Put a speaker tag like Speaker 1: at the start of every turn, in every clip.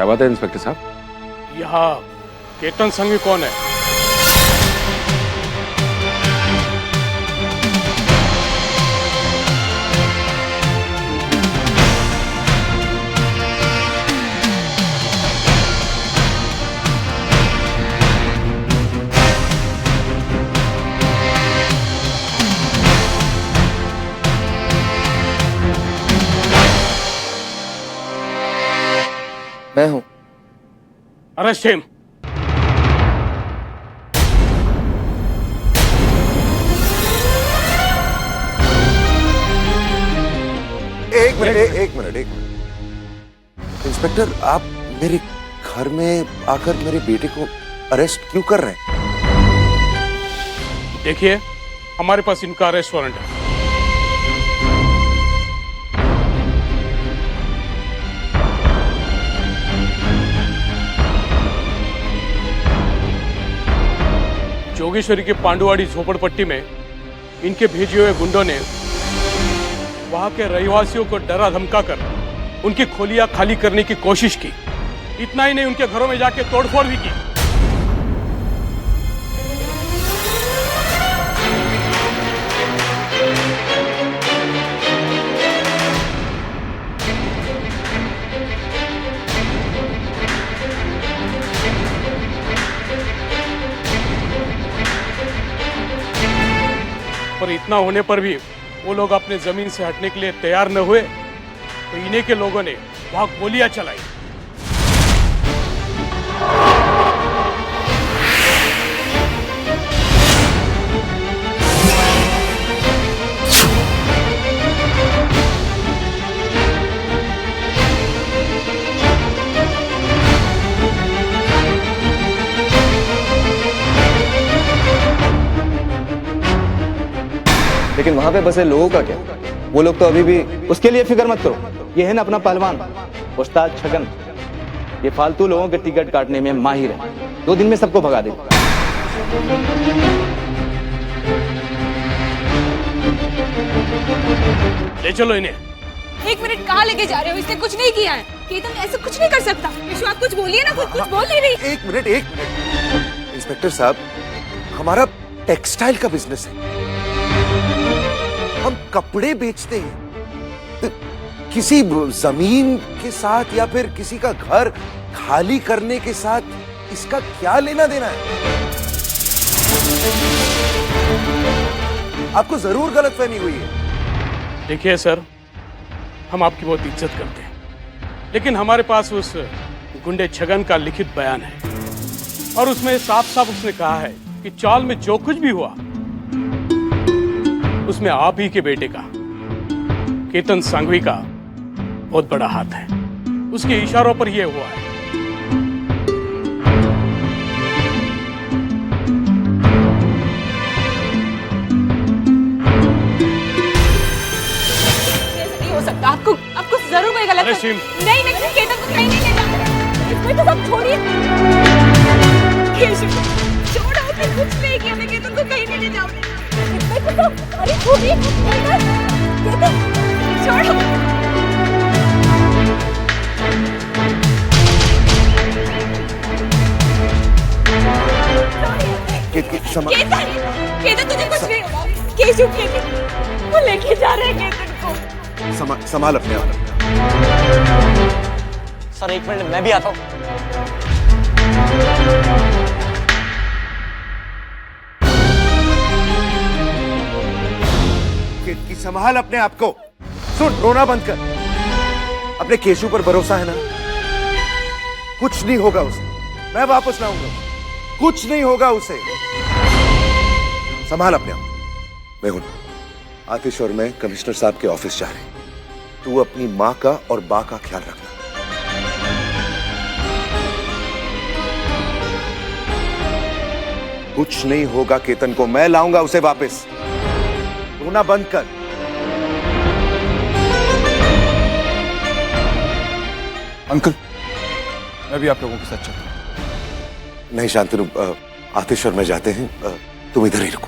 Speaker 1: क्या बात है इंस्पेक्टर साहब?
Speaker 2: यहाँ केतन संघवी कौन है?
Speaker 3: मैं हूं।
Speaker 2: Arrest him.
Speaker 4: एक मिनट। इंस्पेक्टर, आप मेरे घर में आकर मेरे बेटे को अरेस्ट क्यों कर रहे हैं?
Speaker 2: देखिए, हमारे पास इनका अरेस्ट वारंट है। जोगेश्वरी के पांडुवाड़ी झोपड़पट्टी में इनके भेजे हुए गुंडों ने वहां के रहवासियों को डरा धमकाकर उनकी खोलियां खाली करने की कोशिश की। इतना ही नहीं, उनके घरों में जाके तोड़फोड़ भी की। पर इतना होने पर भी वो लोग अपने जमीन से हटने के लिए तैयार न हुए तो इन्हीं के लोगों ने वहां गोलियां चलाई।
Speaker 3: लेकिन वहां पे बसे लोगों का क्या? वो लोग तो अभी भी। उसके लिए फिक्र मत करो, ये है ना अपना पहलवान उस्ताद छगन, ये फालतू लोगों के टिकट काटने में माहिर है। 2 दिन में सबको भगा देगा।
Speaker 2: ले चलो इन्हें।
Speaker 5: 1 मिनट, कहाँ लेके जा रहे हो? इसने कुछ नहीं किया है। केतन ऐसा कुछ नहीं कर सकता। यशु, आप कुछ बोलिए ना, कुछ बोल नहीं रही।
Speaker 4: एक मिनट। इंस्पेक्टर साहब, हमारा टेक्सटाइल का बिजनेस है, हम कपड़े बेचते हैं। किसी जमीन के साथ या फिर किसी का घर खाली करने के साथ इसका क्या लेना देना है? आपको जरूर गलतफहमी हुई है।
Speaker 2: देखिए सर, हम आपकी बहुत इज्जत करते हैं, लेकिन हमारे पास उस गुंडे छगन का लिखित बयान है और उसमें साफ साफ उसने कहा है कि चाल में जो कुछ भी हुआ उसमें आप ही के बेटे का, केतन संघवी का बहुत बड़ा हाथ है। उसके इशारों पर यह हुआ है।
Speaker 5: ऐसा नहीं हो सकता। आपको जरूर कोई गलत। नहीं, केतन को कहीं नहीं ले जाओ। इसमें तो सब छोड़िए। छोड़ो, उसने कुछ नहीं किया। मैं केतन को कहीं नहीं ले जाऊंगी। अरे छोड़िए, केतन छोड़ो। केतन तुझे कुछ नहीं होगा। केशव, वो लेके जा रहे हैं केतन को।
Speaker 4: संभाल अपने आप।
Speaker 6: सर 1 मिनट, मैं भी आता हूँ।
Speaker 4: केतकी, संभाल अपने आप को। सुन, रोना बंद कर। अपने केशव पर भरोसा है ना? कुछ नहीं होगा उसे। मैं वापस लाऊंगा। कुछ नहीं होगा उसे। संभाल अपने आप। मैं हूं। आतिश और मैं कमिश्नर साहब के ऑफिस जा रहे हैं। तू अपनी मां का और बा का ख्याल रखना। कुछ नहीं होगा केतन को, मैं लाऊंगा उसे वापस। रोना बंद कर।
Speaker 1: अंकल, मैं भी आप लोगों के साथ चलता हूं।
Speaker 4: नहीं शांतनु, आतिश और मैं जाते हैं। तुम इधर ही रुको।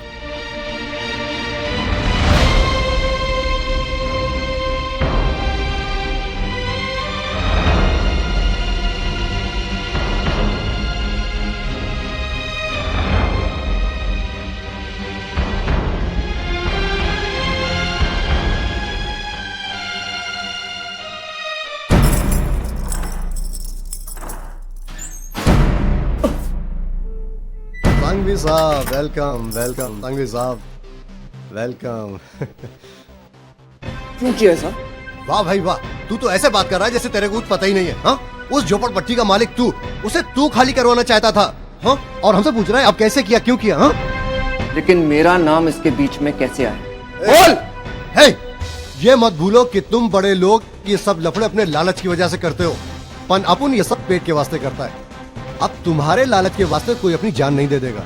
Speaker 7: तंगवी साहब वेलकम वेलकम। तंगवी साहब वेलकम।
Speaker 3: क्यों किया ऐसा?
Speaker 7: वाह भाई वाह, तू तो ऐसे बात कर रहा है जैसे तेरे को कुछ पता ही नहीं है। हाँ, उस झोपड़पट्टी का मालिक तू, उसे तू खाली करवाना चाहता था। हाँ, और हमसे पूछ रहा है अब कैसे किया, क्यों किया? हाँ,
Speaker 3: लेकिन मेरा नाम इसके बीच में कैसे आया?
Speaker 7: बोल। हे, ये मत भूलो कि तुम बड़े लोग ये सब लफड़े अपने लालच की वजह से करते हो, पर अपन ये सब पेट के वास्ते करता है। अब तुम्हारे लालच के वास्ते कोई अपनी जान नहीं दे देगा।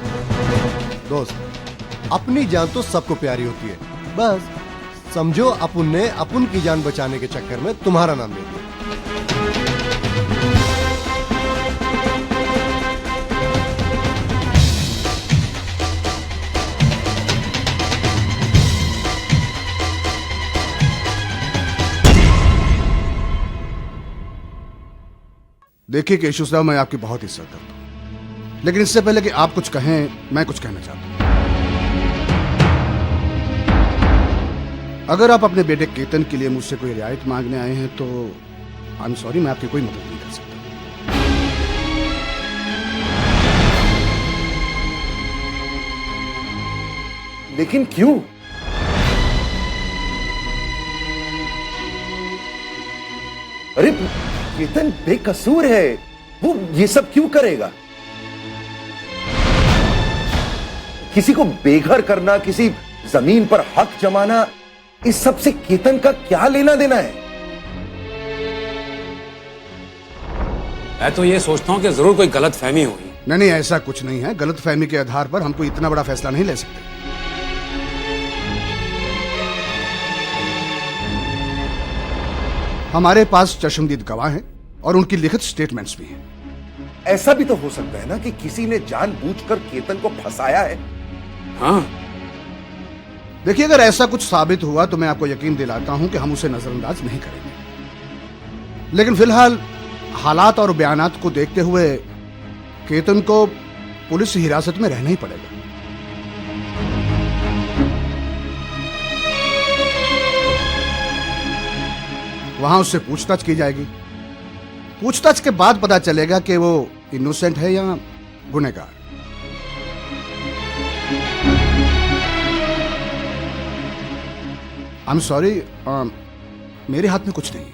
Speaker 7: दोस्त, अपनी जान तो सबको प्यारी होती है, बस समझो अपन ने अपन की जान बचाने के चक्कर में तुम्हारा नाम ले दिया।
Speaker 8: देखिए केशव साहब, मैं आपकी बहुत इज्जत करता हूं, लेकिन इससे पहले कि आप कुछ कहें, मैं कुछ कहना चाहता हूं। अगर आप अपने बेटे केतन के लिए मुझसे कोई रियायत मांगने आए हैं तो आई एम सॉरी, मैं आपकी कोई मदद नहीं कर सकता।
Speaker 4: लेकिन क्यों? अरे केतन बेकसूर है, वो ये सब क्यों करेगा? किसी को बेघर करना, किसी जमीन पर हक जमाना, इस सब से केतन का क्या लेना देना है?
Speaker 9: मैं तो ये सोचता हूं कि जरूर कोई गलत फहमी हुई।
Speaker 8: नहीं, ऐसा कुछ नहीं है। गलत फहमी के आधार पर हम कोई इतना बड़ा फैसला नहीं ले सकते। हमारे पास चश्मदीद गवाह हैं और उनकी लिखित स्टेटमेंट्स भी हैं।
Speaker 4: ऐसा भी तो हो सकता है ना कि किसी ने जानबूझकर केतन को फंसाया है।
Speaker 9: हाँ,
Speaker 8: देखिए, अगर ऐसा कुछ साबित हुआ तो मैं आपको यकीन दिलाता हूं कि हम उसे नजरअंदाज नहीं करेंगे, लेकिन फिलहाल हालात और बयानात को देखते हुए केतन को पुलिस हिरासत में रहना ही पड़ेगा। वहां उससे पूछताछ की जाएगी। पूछताछ के बाद पता चलेगा कि वो इनोसेंट है या गुनहगार। आई एम सॉरी, मेरे हाथ में कुछ नहीं है।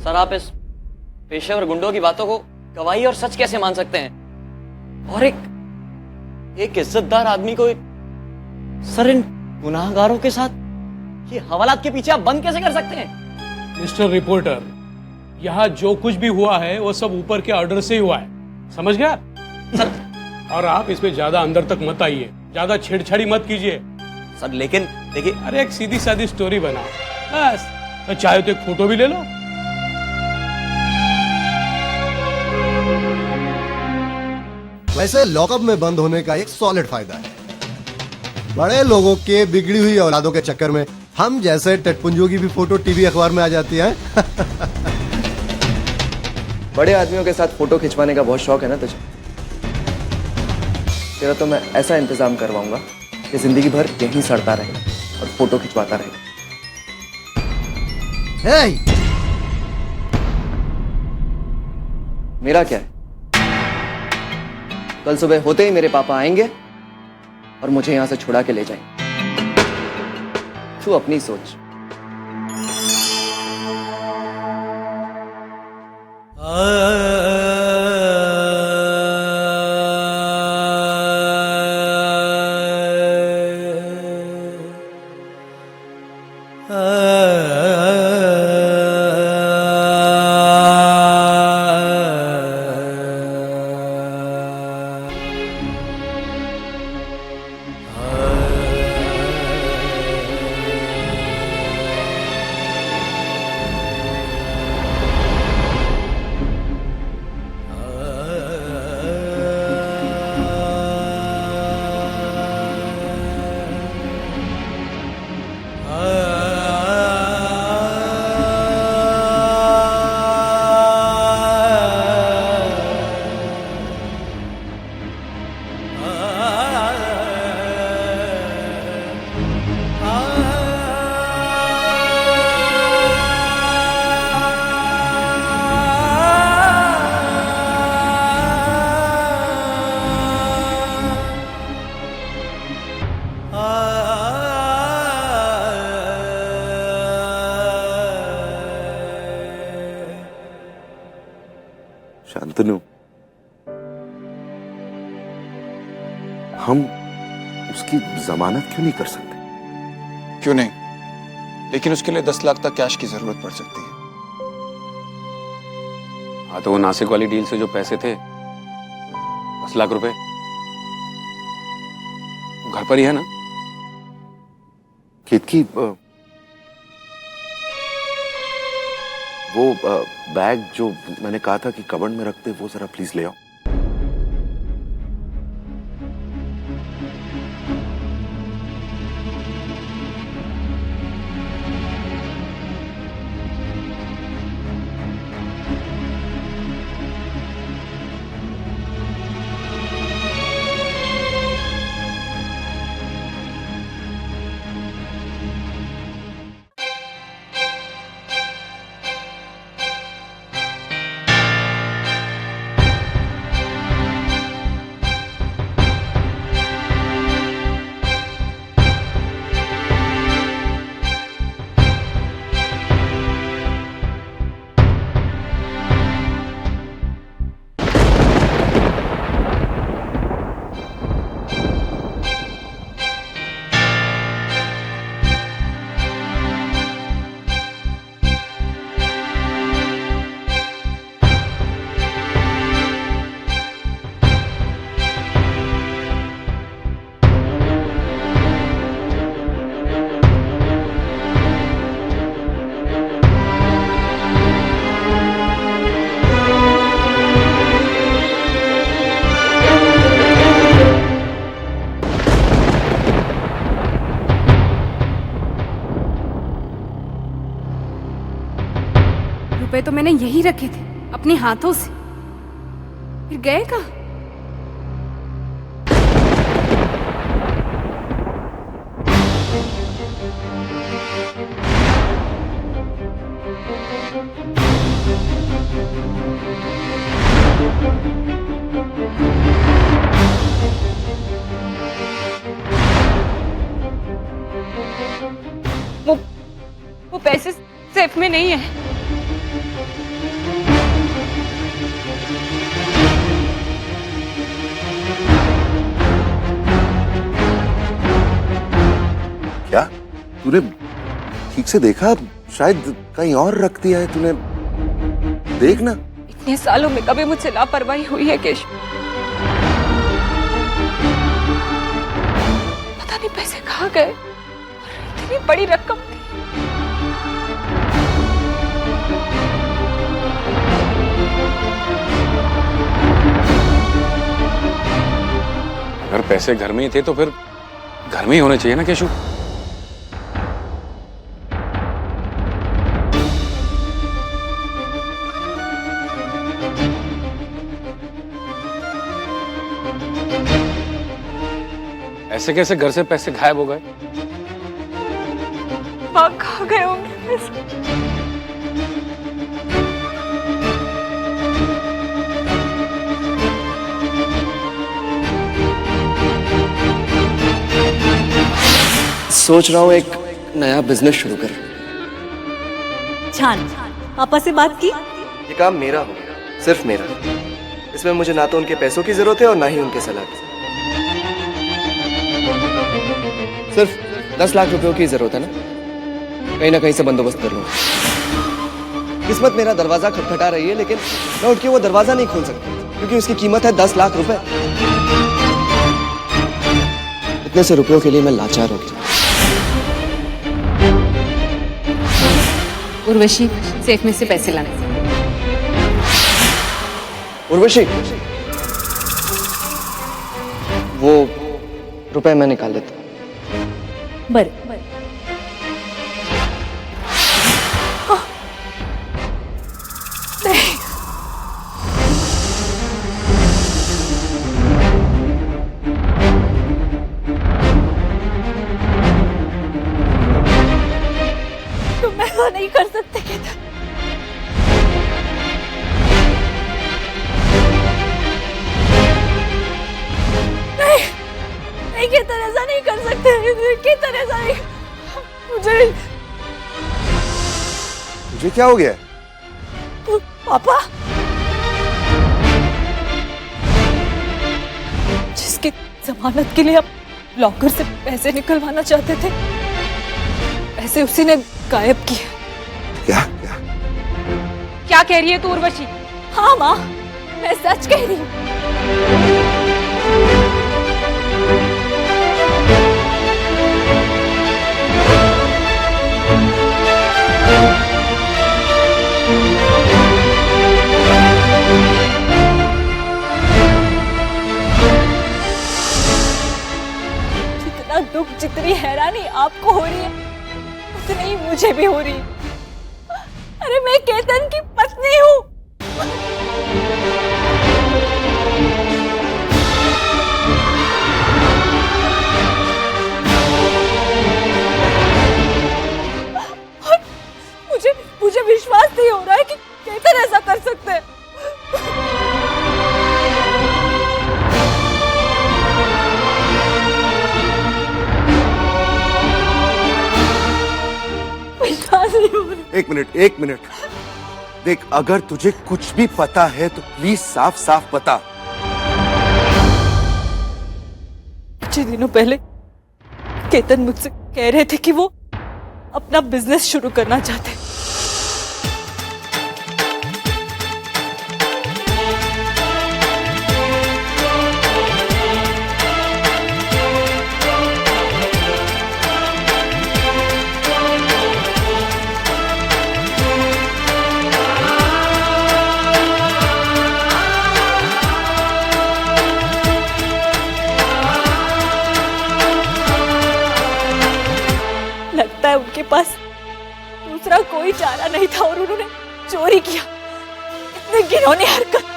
Speaker 6: सर, आप इस पेशेवर गुंडों की बातों को गवाही और सच कैसे मान सकते हैं? और एक इज्जतदार आदमी को सर, इन गुनाहगारों के साथ ये हवालात के पीछे आप बंद कैसे कर सकते हैं?
Speaker 2: मिस्टर रिपोर्टर, यहाँ जो कुछ भी हुआ है वो सब ऊपर के ऑर्डर से ही हुआ है, समझ गया
Speaker 6: सर?
Speaker 2: और आप इसमें ज्यादा अंदर तक मत आइए, ज्यादा छेड़छाड़ी मत कीजिए।
Speaker 6: सर लेकिन देखिए,
Speaker 2: अरे एक सीधी सादी स्टोरी बनाओ बस, तो चाहे तो एक फोटो भी ले लो।
Speaker 7: वैसे लॉकअप में बंद होने का एक सॉलिड फायदा है। बड़े लोगों के बिगड़ी हुई औलादों के चक्कर में हम जैसे टटपुंजों की भी फोटो टीवी अखबार में आ जाती है।
Speaker 3: बड़े आदमियों के साथ फोटो खिंचवाने का बहुत शौक है ना तुझे? तेरा तो मैं ऐसा इंतजाम करवाऊंगा कि जिंदगी भर यहीं सड़ता रहे और फोटो खिंचवाता रहे।
Speaker 7: hey!
Speaker 3: मेरा क्या है? कल सुबह होते ही मेरे पापा आएंगे और मुझे यहां से छुड़ा के ले जाएंगे। तू अपनी सोच।
Speaker 4: शांतनु, हम उसकी जमानत क्यों नहीं कर सकते?
Speaker 1: क्यों नहीं, लेकिन उसके लिए 10 लाख तक कैश की जरूरत पड़ सकती है।
Speaker 9: हाँ, तो वो नासिक वाली डील से जो पैसे थे 10 लाख रुपए वो घर पर ही है ना?
Speaker 4: केतकी, वो बैग जो मैंने कहा था कि कबर्ड में रखते, वो जरा प्लीज ले आओ।
Speaker 5: रुपए तो मैंने यही रखे थे अपने हाथों से, फिर गए कहाँ? वो पैसे सेफ में नहीं है।
Speaker 4: क्या तूने ठीक से देखा? शायद कहीं और रख दिया है तूने, देख ना।
Speaker 5: इतने सालों में कभी मुझसे लापरवाही हुई है केशव? पता नहीं पैसे कहाँ गए, इतनी बड़ी रकम थी।
Speaker 9: अगर पैसे घर में ही थे तो फिर घर में ही होने चाहिए ना केशु? ऐसे कैसे घर से पैसे गायब हो गए?
Speaker 5: भाग खा गए होंगे पैसे।
Speaker 10: सोच रहा हूँ एक नया बिजनेस शुरू कर।
Speaker 11: छान, पापा से बात की?
Speaker 10: ये काम मेरा होगा, सिर्फ मेरा। इसमें मुझे ना तो उनके पैसों की जरूरत है और ना ही उनके सलाह की। सिर्फ 10 लाख रुपयों की जरूरत है ना? कहीं ना कहीं से बंदोबस्त कर लूंगा। किस्मत मेरा दरवाजा खटखटा रही है, लेकिन मैं उठ के वो दरवाजा नहीं खोल सकता क्योंकि उसकी कीमत है 10 लाख रुपए। इतने से रुपयों के लिए मैं लाचार हो गया।
Speaker 5: उर्वशी, सेफ में से पैसे लाने।
Speaker 10: उर्वशी, वो रुपए मैं निकाल लेता हूँ।
Speaker 11: बर
Speaker 5: तुम ऐसा नहीं कर सकते केतन। नहीं केतन, ऐसा नहीं कर सकते। केतन ऐसा नहीं,
Speaker 4: तुझे क्या हो गया?
Speaker 5: पापा
Speaker 11: जमानत के लिए आप लॉकर से पैसे निकलवाना चाहते थे, पैसे उसी ने गायब किए।
Speaker 4: क्या
Speaker 5: क्या कह रही है तू उर्वशी?
Speaker 11: हाँ माँ, मैं सच कह रही हूँ। जितना दुख, जितनी हैरानी आपको हो रही है, उतनी ही मुझे भी हो रही है। अरे मैं केतन की पत्नी हूँ। और मुझे विश्वास नहीं हो रहा है कि केतन ऐसा कर सकते हैं। विश्वास नहीं हो रहा।
Speaker 4: एक मिनट देख, अगर तुझे कुछ भी पता है तो प्लीज साफ साफ बता।
Speaker 11: कुछ दिनों पहले केतन मुझसे कह रहे थे कि वो अपना बिजनेस शुरू करना चाहते हैं। लगता है उनके पास दूसरा कोई चारा नहीं था और उन्होंने चोरी किया। इतनी घिनौनी हरकत।